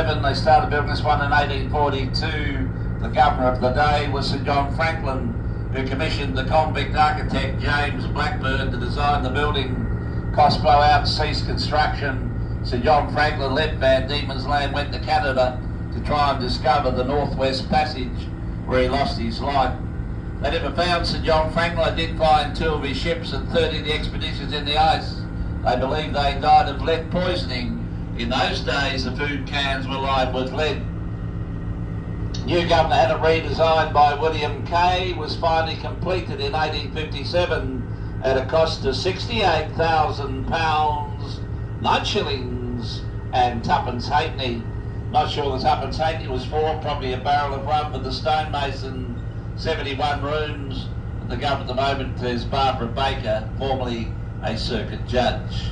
1847. They started building this one in 1842. The governor of the day was Sir John Franklin, who commissioned the convict architect James Blackburn to design the building. Cost blowout, ceased construction. Sir John Franklin left Van Diemen's Land, went to Canada to try and discover the Northwest Passage, where he lost his life. They never found Sir John Franklin. They did find 2 of his ships and 30 of the expeditions in the ice. They believe they died of lead poisoning. In those days, the food cans were lined with lead. New governor had it redesigned by William Kay, was finally completed in 1857 at a cost of £68,000, 9 shillings and twopence halfpenny. Not sure the twopence halfpenny was for, probably a barrel of rum for the stonemason. 71 rooms. The governor at the moment is Barbara Baker, formerly a circuit judge.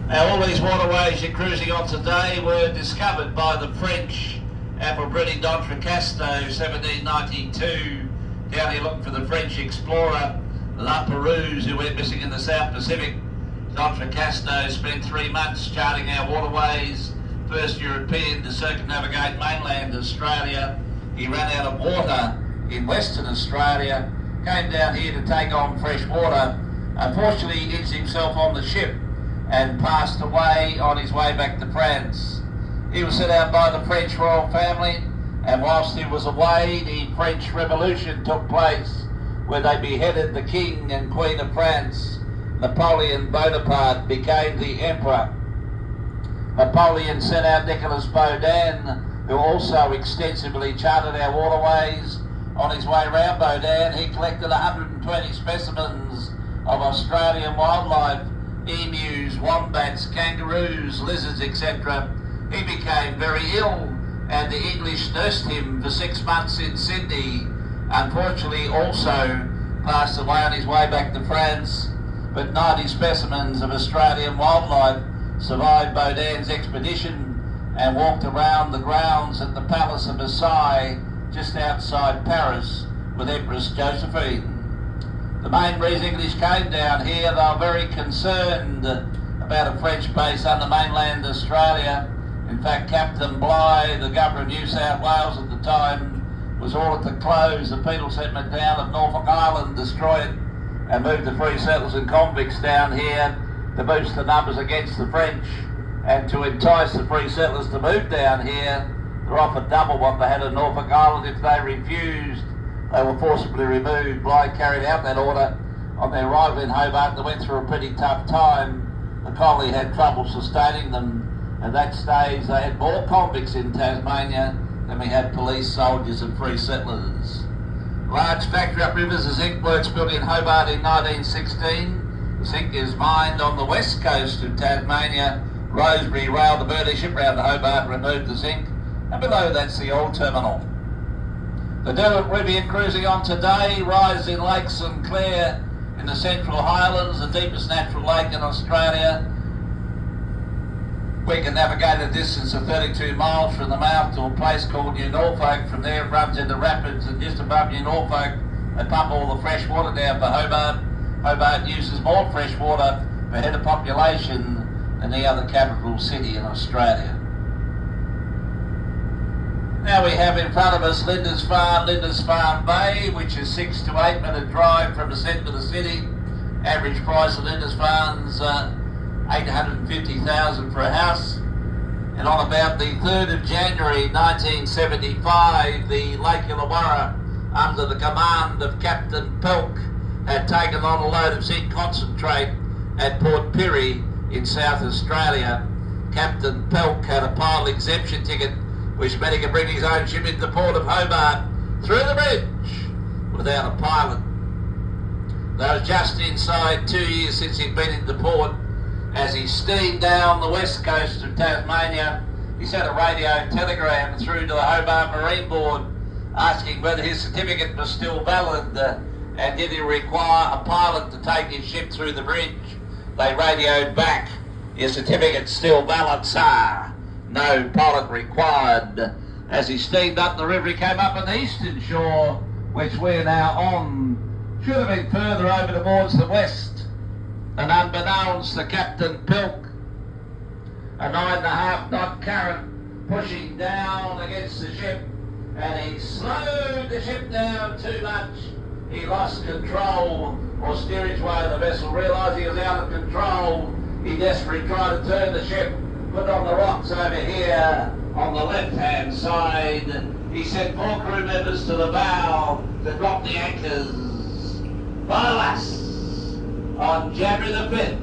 Now, all these waterways you're cruising on today were discovered by the French Admiral d'Entrecasteaux, 1792, down here looking for the French explorer La Perouse, who went missing in the South Pacific. D'Entrecasteaux spent 3 months charting our waterways, first European to circumnavigate mainland Australia. He ran out of water in Western Australia, came down here to take on fresh water. Unfortunately, he hit himself on the ship and passed away on his way back to France. He was sent out by the French royal family, and whilst he was away, the French Revolution took place, where they beheaded the King and Queen of France. Napoleon Bonaparte became the emperor. Napoleon sent out Nicolas Baudin, who also extensively charted our waterways. On his way round Baudin, he collected 120 specimens of Australian wildlife, emus, wombats, kangaroos, lizards, etc. He became very ill, and the English nursed him for 6 months in Sydney. Unfortunately, also passed away on his way back to France, but 90 specimens of Australian wildlife survived Baudin's expedition and walked around the grounds at the Palace of Versailles, just outside Paris, with Empress Josephine. The main reason English came down here, they were very concerned about a French base under mainland Australia. In fact, Captain Bligh, the governor of New South Wales at the time, was ordered to close the penal settlement down of Norfolk Island, destroy it, and move the free settlers and convicts down here to boost the numbers against the French. And to entice the free settlers to move down here, they were offered double what they had at Norfolk Island. If they refused, they were forcibly removed. Bligh carried out that order. On their arrival in Hobart, they went through a pretty tough time. The colony had trouble sustaining them. At that stage, they had more convicts in Tasmania than we had police, soldiers and free settlers. Large factory uprivers, the zinc works built in Hobart in 1916. Zinc is mined on the west coast of Tasmania. Rosebery railed the Burley ship round to Hobart and removed the zinc, and below that's the oil terminal. The Derwent Riviera cruising on today rises in Lake St Clair in the Central Highlands, the deepest natural lake in Australia. We can navigate a distance of 32 miles from the mouth to a place called New Norfolk. From there it runs into rapids, and just above New Norfolk they pump all the fresh water down for Hobart. Hobart uses more fresh water per head of population than any other capital city in Australia. Now we have in front of us Lindisfarne Bay, which is 6 to 8 minute drive from the centre of the city. Average price of Lindisfarne's $850,000 for a house. And on about the 3rd of January 1975, the Lake Illawarra, under the command of Captain Pelk, had taken on a load of zinc concentrate at Port Pirie in South Australia. Captain Pelk had a pilot exemption ticket, which meant he could bring his own ship into the port of Hobart through the bridge without a pilot. That was just inside 2 years since he'd been into port. As he steamed down the west coast of Tasmania, he sent a radio telegram through to the Hobart Marine Board asking whether his certificate was still valid and did he require a pilot to take his ship through the bridge. They radioed back, "Your certificate's still valid, sir. No pilot required." As he steamed up the river, he came up on the eastern shore, which we're now on. Should have been further over towards the west. And unbeknownst to Captain Pilk, a 9.5 knot current pushing down against the ship, and he slowed the ship down too much. He lost control or steerage way of the vessel, realised he was out of control. He desperately tried to turn the ship, put on the rocks over here on the left-hand side. He sent 4 crew members to the bow to drop the anchors. But alas, on January the 5th,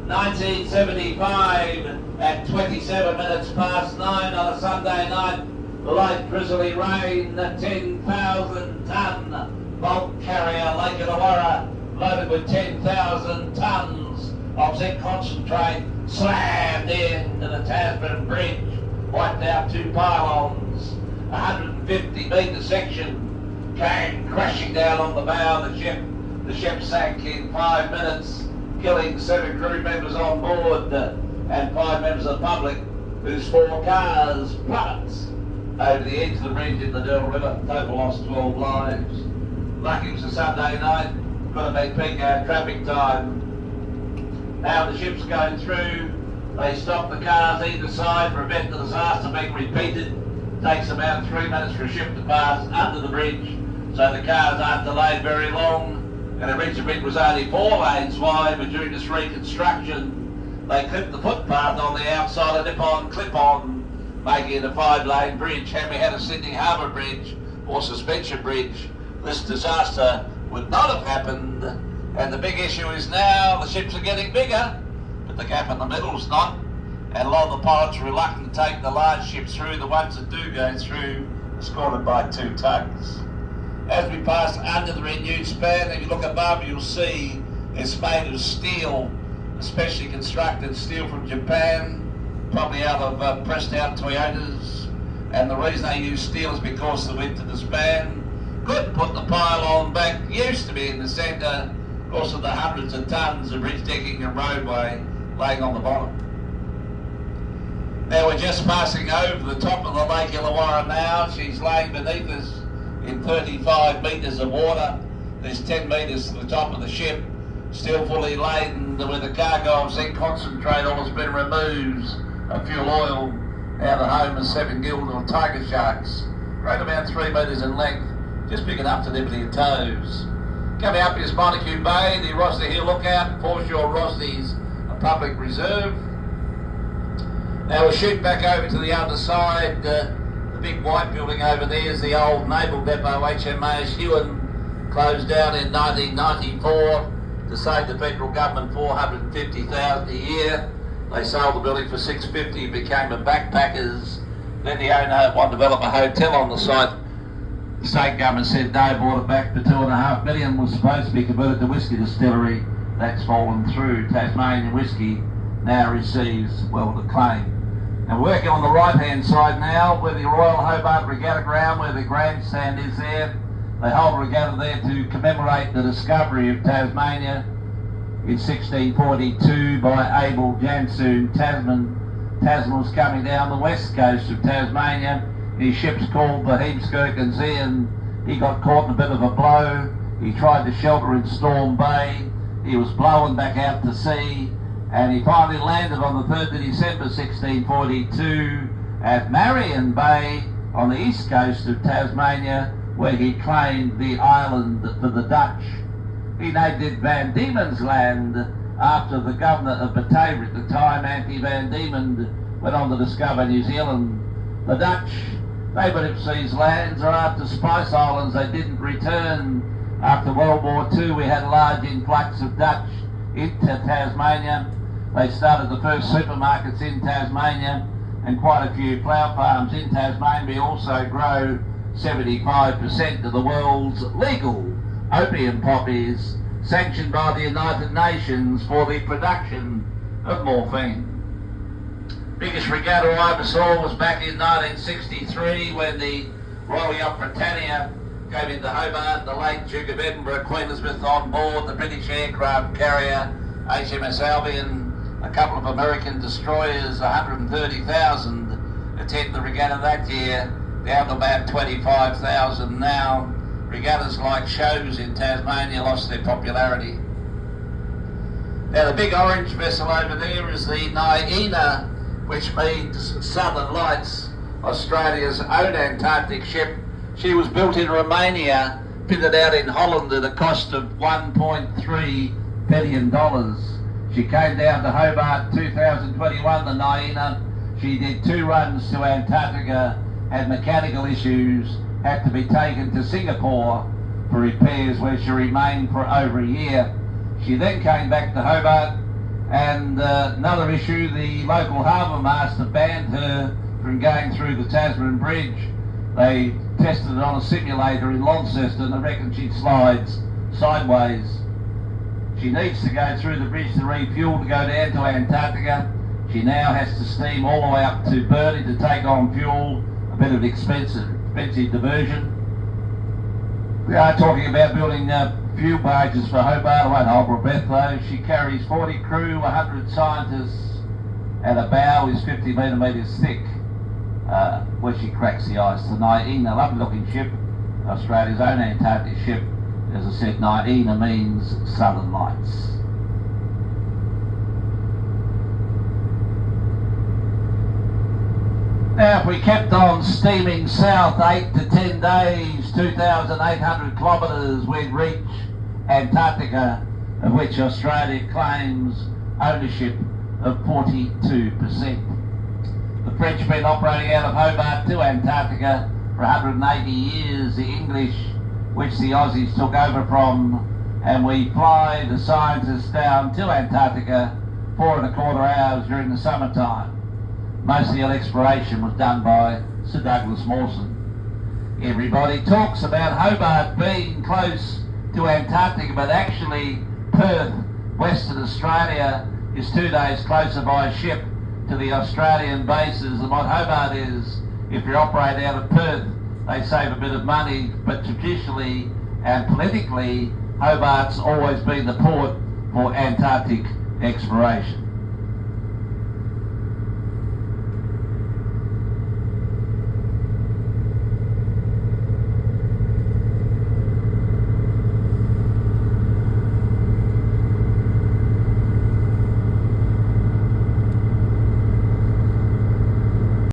1975, at 27 minutes past 9 on a Sunday night, the light drizzly rain, the 10,000-ton bulk carrier Lake Illawarra, loaded with 10,000 tons of zinc concentrate, slammed into the Tasman Bridge, wiped out 2 pylons. 150 metre section came crashing down on the bow of the ship. The ship sank in 5 minutes, killing 7 crew members on board and 5 members of the public, whose 4 cars plummets over the edge of the bridge in the Derwent River. Total lost 12 lives. Lucky it was a Sunday night, could have been peak hour traffic time. Now the ship's going through, they stop the cars either side to prevent the disaster being repeated. Takes about 3 minutes for a ship to pass under the bridge, so the cars aren't delayed very long. And the bridge was only 4 lanes wide, but during this reconstruction, they clipped the footpath on the outside, a nip-on, clip-on, making it a 5-lane bridge. Had we had a Sydney Hobart bridge or suspension bridge, this disaster would not have happened. And the big issue is now the ships are getting bigger, but the gap in the middle is not. And a lot of the pilots are reluctant to take the large ships through. The ones that do go through are escorted by 2 tugs. As we pass under the renewed span, if you look above, you'll see it's made of steel, especially constructed steel from Japan, probably out of pressed out Toyotas. And the reason they use steel is because of the width of the span. Couldn't put the pylon back, used to be in the centre, because of the hundreds of tons of bridge decking and roadway laying on the bottom. Now we're just passing over the top of the Lake Illawarra now. She's laying beneath us in 35 metres of water. There's 10 metres to the top of the ship, still fully laden with a cargo of zinc concentrate. All that's been removed, a fuel oil. Now the home is 7 gilled or tiger sharks, right about 3 metres in length, just big enough to nibble your toes. Coming up is Montague Bay, the Rosny Hill Lookout. Foreshore Rosny's a public reserve. Now we'll shoot back over to the other side. The big white building over there is the old naval depot, HMAS Huon, closed down in 1994 to save the federal government $450,000 a year. They sold the building for $650, became a backpackers. Then the owner wanted to develop a hotel on the site. The state government said no, bought it back for $2.5 million, was supposed to be converted to whisky distillery. That's fallen through. Tasmanian whisky now receives well acclaim. And working on the right-hand side now, where the Royal Hobart Regatta Ground, where the grandstand is there. They hold a regatta there to commemorate the discovery of Tasmania in 1642 by Abel Jansoon Tasman. Tasman was coming down the west coast of Tasmania. His ship's called the Heemskirk and Zeehan. He got caught in a bit of a blow. He tried to shelter in Storm Bay. He was blown back out to sea. And he finally landed on the 3rd of December 1642 at Marion Bay on the east coast of Tasmania, where he claimed the island for the Dutch. He named it Van Diemen's Land after the governor of Batavia at the time, Anthony Van Diemen, went on to discover New Zealand. The Dutch, they believed these lands are after Spice Islands. They didn't return. After World War II, we had a large influx of Dutch into Tasmania. They started the first supermarkets in Tasmania and quite a few flower farms in Tasmania. We also grow 75% of the world's legal opium poppies, sanctioned by the United Nations for the production of morphine. Biggest regatta I ever saw was back in 1963 when the Royal Yacht Britannia came into Hobart, the late Duke of Edinburgh, Queen Elizabeth on board, the British aircraft carrier HMS Albion, a couple of American destroyers, 130,000 attended the regatta that year, down to about 25,000 now. Regattas like shows in Tasmania lost their popularity. Now the big orange vessel over there is the Naina which means Southern Lights, Australia's own Antarctic ship. She was built in Romania, fitted out in Holland at a cost of $1.3 billion. She came down to Hobart 2021, the Naina. She did 2 runs to Antarctica, had mechanical issues, had to be taken to Singapore for repairs, where she remained for over a year. She then came back to Hobart, and another issue, the local harbour master banned her from going through the Tasman Bridge. They tested it on a simulator in Launceston, and I reckon she slides sideways. She needs to go through the bridge to refuel to go down to Antarctica. She now has to steam all the way up to Burnie to take on fuel, a bit of expensive diversion. We are talking about building fuel barges for Hobart. I won't hold her breath though. She carries 40 crew, 100 scientists, and a bow is 50 metres thick, where she cracks the ice. The Naina, lovely looking ship, Australia's own Antarctic ship. As I said, Naina means Southern Lights. Now, if we kept on steaming south 8 to 10 days, 2,800 kilometres, we'd reach Antarctica, of which Australia claims ownership of 42%. The French have been operating out of Hobart to Antarctica for 180 years. The English, which the Aussies took over from, and we fly the scientists down to Antarctica 4¼ hours during the summertime. Most of the exploration was done by Sir Douglas Mawson. Everybody talks about Hobart being close to Antarctica, but actually Perth, Western Australia, is 2 days closer by ship to the Australian bases than what Hobart is. If you operate out of Perth, they save a bit of money, but traditionally and politically, Hobart's always been the port for Antarctic exploration.